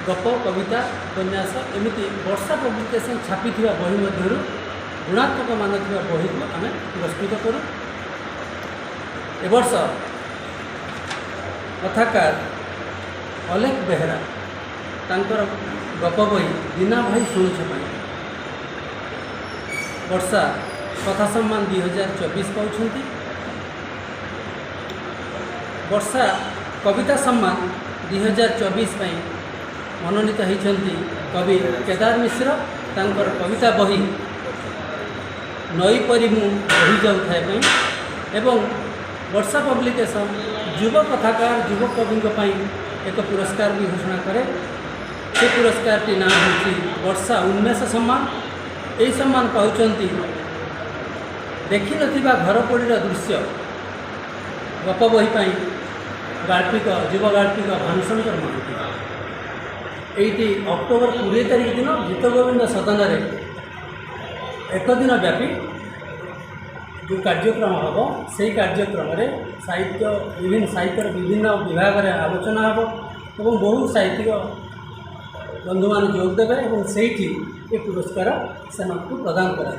गप कविता उपन्यास एमती वर्षा पब्लिकेशन छापी बही मध्य गुणात्मक मान बही को आम पुरस्कृत करूँ। ए वर्ष कथाकार अलेख बेहरा तांकर गप बही दीना भाई शुणु छपाई वर्षा कथा सम्मान 2024 पाँच। वर्षा कविता सम्मान 2024 मनोनीत होती कवि केदार मिश्र तांकर कविता बही नई परी मु बही जाऊे एवं वर्षा पब्लिकेशन युव कथाकार युव कवि एक पुरस्कार भी घोषणा करे। से पुरस्कार टी नाम होची वर्षा उन्मेष सम्मान। यही सम्मान पाउचंती देखि नथिबा घर पोड़ीर दृश्य गप बही गाल्पिक युव गाल्पिक भानुशंकर महांती ये अक्टोबर 20 तारिख दिन गीत गोविंद सदन एक दिन व्यापी जो कार्यक्रम हम से कार्यक्रम साहित्य विभिन्न साहित्यर विभिन्न विभाग में आलोचना हम और बहु साहित्यिक बंधु मान जोग देवे और से पुरस्कार से प्रदान करा।